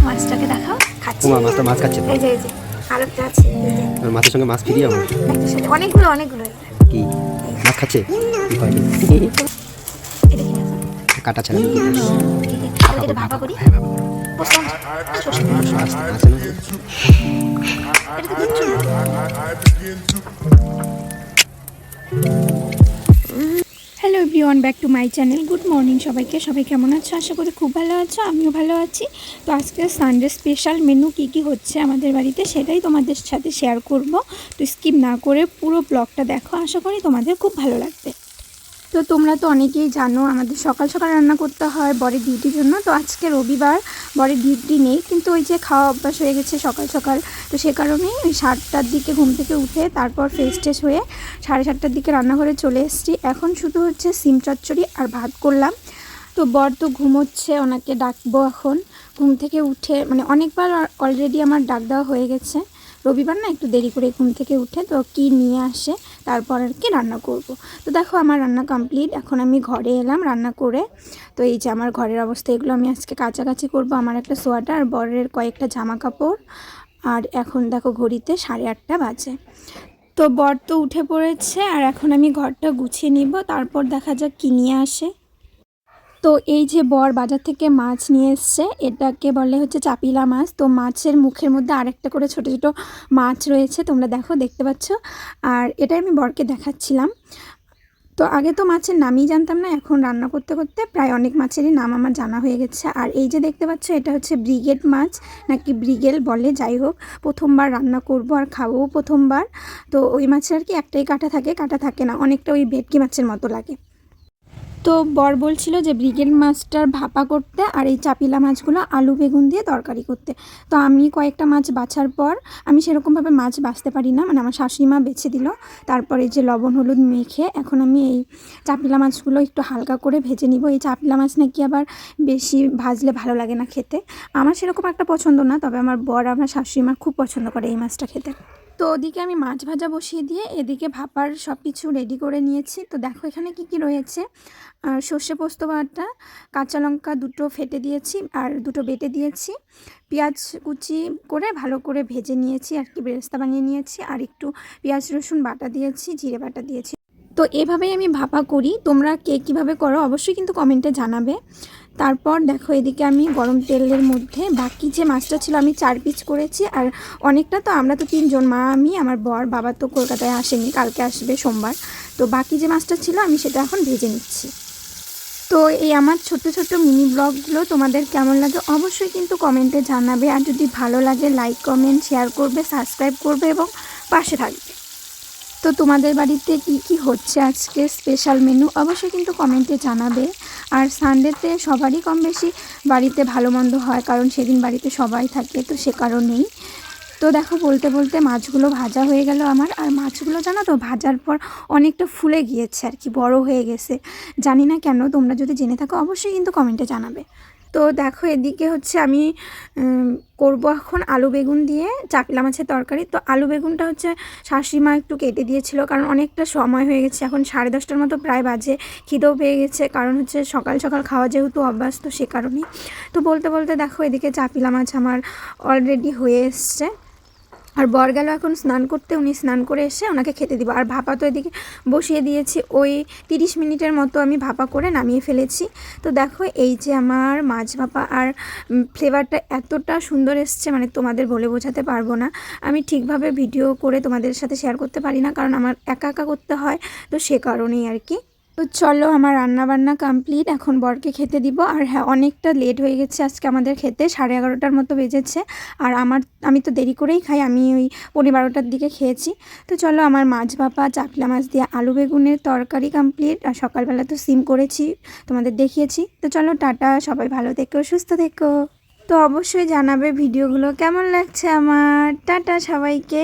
মাছটাকে দেখাও, খাচ্ছে। ওমা মাছটা মাছ খাচ্ছে তো। এই যে আরেকটা আছে, আর মাছের সঙ্গে মাছ ফিরিয়ে আমার অনেকগুলো কি মাছ খাচ্ছে কি করে এটা কি মাছ? কাটা ছাড়া এটা ভাপা করি। হ্যাঁ বাবা পোস্ত সরষে তেল। আছে না এটা তো কিচ্ছু না। Hello everyone, back to my channel. Good morning সবাইকে। সবাই কেমন আছো? আশা করি খুব ভালো আছো, আমিও ভালো আছি। তো আজকে সানডে স্পেশাল মেনু কী হচ্ছে আমাদের বাড়িতে সেটাই তোমাদের সাথে শেয়ার করব। তো স্কিপ না করে পুরো ব্লগটা দেখো, আশা করি তোমাদের খুব ভালো লাগবে। তো তোমরা তো অনেকেই জানো আমাদের সকাল সকাল রান্না করতে হয় বরের ডিউটির জন্য। তো আজকে রবিবার, বরের ডিউটি নেই, কিন্তু ওই যে খাওয়া অভ্যাস হয়ে গেছে সকাল সকাল। তো সে কারণেই ওই 7টার দিকে ঘুম থেকে উঠে তারপর ফ্রেশ ট্রেশ হয়ে 7:30টার দিকে রান্নাঘরে চলে এসেছি। এখন শুধু হচ্ছে সিম চচ্চড়ি আর ভাত করলাম। তো বর তো ঘুমোচ্ছে, ওনাকে ডাকবো এখন। ঘুম থেকে উঠে মানে অনেকবার অলরেডি আমার ডাক দেওয়া হয়ে গেছে। রবিবার না একটু দেরি করে ঘুম থেকে উঠে তো কি নিয়ে আসে তারপর আর কি রান্না করব। তো দেখো আমার রান্না কমপ্লিট। এখন আমি ঘরে এলাম রান্না করে। তো এই যে আমার ঘরের অবস্থা, এগুলো আমি আজকে কাচাকাচি করব। আমার একটা সোয়েটার আর বরের কয়েকটা জামা কাপড়। আর এখন দেখো ঘড়িতে 8:30 বাজে। তো বর তো উঠে পড়েছে আর এখন আমি ঘরটা গুছিয়ে নিব, তারপর দেখা যাক কী নিয়ে আসে। তো এই যে বর বাজার থেকে মাছ নিয়ে এসছে, এটাকে বলে হচ্ছে চাপিলা মাছ। তো মাছের মুখের মধ্যে আরেকটা করে ছোট ছোট মাছ রয়েছে, তোমরা দেখো, দেখতে পাচ্ছ। আর এটাই আমি বরকে দেখাচ্ছিলাম। তো আগে তো মাছের নামই জানতাম না, এখন রান্না করতে করতে প্রায় অনেক মাছেরই নাম আমার জানা হয়ে গেছে। আর এই যে দেখতে পাচ্ছ, এটা হচ্ছে ব্রিগেড মাছ নাকি ব্রিগেল বলে, যাই হোক। প্রথমবার রান্না করব আর খাবো প্রথমবার। তো ওই মাছের আর কি একটাই কাঁটা থাকে না, অনেকটা ওই ভেটকি মাছের মতো লাগে। তো বর বলছিল যে ব্রিগেড মাছটার ভাপা করতে আর এই চাপিলা মাছগুলো আলু বেগুন দিয়ে তরকারি করতে। তো আমি কয়েকটা মাছ বাছার পর, আমি সেরকমভাবে মাছ বাছতে পারি না, মানে আমার শাশুড়িমা বেছে দিল। তারপরে যে লবণ হলুদ মেখে এখন আমি এই চাপিলা মাছগুলো একটু হালকা করে ভেজে নিব। এই চাপিলা মাছ নাকি আবার বেশি ভাজলে ভালো লাগে না খেতে। আমার সেরকম একটা পছন্দ না, তবে আমার বর আমার শাশুড়িমা খুব পছন্দ করে এই মাছটা খেতে। তো ওদিকে আমি মাছ ভাজা বসিয়ে দিয়ে এদিকে ভাপার সব কিছু রেডি করে নিয়েছি। তো দেখো এখানে কি রয়েছে। সর্ষে পোস্ত বাটা, কাঁচা লঙ্কা দুটো ফেটে দিয়েছি আর দুটো বেটে দিয়েছি, পেঁয়াজ কুচি করে ভালো করে ভেজে নিয়েছি আর কি, বেরেস্তা বানিয়ে নিয়েছি, আর একটু পেঁয়াজ রসুন বাটা দিয়েছি, জিরে বাটা দিয়েছি। তো এভাবেই আমি ভাপা করি, তোমরা কে কীভাবে করো অবশ্যই কিন্তু কমেন্টে জানাবে। তারপর দেখো এদিকে আমি গরম তেলের মধ্যে বাকি যে মাছটা ছিল আমি 4 পিস করেছি। আর অনেকটা তো, আমরা তো 3 জন, মা আমি আমার বর, বাবা তো কলকাতায় আসেনি, কালকে আসবে সোমবার। তো বাকি যে মাছটা ছিল আমি সেটা এখন ভেজে নিচ্ছি। তো এই আমার ছোট্ট ছোট্ট মিনি ব্লগগুলো তোমাদের কেমন লাগে অবশ্যই কিন্তু কমেন্টে জানাবে। আর যদি ভালো লাগে লাইক কমেন্ট শেয়ার করবে, সাবস্ক্রাইব করবে এবং পাশে থাকবে। তো তোমাদের বাড়িতে কি হচ্ছে আজকে স্পেশাল মেনু অবশ্যই কিন্তু কমেন্টে জানাবে। আর সানডেতে সবারই কম বেশি বাড়িতে ভালো মন্দ হয়, কারণ সেদিন বাড়িতে সবাই থাকে, তো সে কারণেই। তো দেখো বলতে বলতে মাছগুলো ভাজা হয়ে গেল আমার। আর মাছগুলো জানো তো ভাজার পর অনেকটা ফুলে গিয়েছে আর কি, বড় হয়ে গেছে, জানি না কেন। তোমরা যদি জেনে থাকো অবশ্যই কিন্তু কমেন্টে জানাবে। তো দেখো এদিকে হচ্ছে আমি করব এখন আলু বেগুন দিয়ে চাপিলা মাছের তরকারি। তো আলু বেগুনটা হচ্ছে শাশুড়িমা একটু কেটে দিয়েছিল, কারণ অনেকটা সময় হয়ে গেছে, এখন 10:30টার মতো প্রায় বাজে। খিদেও পেয়ে গেছে, কারণ হচ্ছে সকাল সকাল খাওয়া যেহেতু অভ্যাস, তো সে কারণেই। তো বলতে বলতে দেখো এদিকে চাপিলা মাছ আমার অলরেডি হয়ে এসছে। আর বর গেল এখন স্নান করতে, উনি স্নান করে এসে ওনাকে খেতে দিব। আর ভাপা তো এদিকে বসিয়ে দিয়েছি, ওই 30 মিনিটের মতো আমি ভাপা করে নামিয়ে ফেলেছি। তো দেখো এই যে আমার মাছ ভাপা, আর ফ্লেভারটা এতটা সুন্দর এসছে, মানে তোমাদের বলে বোঝাতে পারবো না। আমি ঠিকভাবে ভিডিও করে তোমাদের সাথে শেয়ার করতে পারি না, কারণ আমার একা একা করতে হয়, তো সে কারণেই আর কি। তো চলো আমার রান্নাবান্না কমপ্লিট, এখন বরকে খেতে দিব। আর হ্যাঁ, অনেকটা লেট হয়ে গেছে আজকে আমাদের খেতে, 11:30টার মতো বেজেছে। আর আমি তো দেরি করেই খাই, আমি ওই 12:30টার দিকে খেয়েছি। তো চলো আমার মাছ ভাপা চাপলা মাছ দিয়ে আলু বেগুনের তরকারি কমপ্লিট। আর সকালবেলা তো সিম করেছি, তোমাদের দেখিয়েছি। তো চলো টাটা, সবাই ভালো থেকো, সুস্থ থেকো। তো অবশ্যই জানাবে ভিডিওগুলো কেমন লাগছে আমার। টাটা সবাইকে।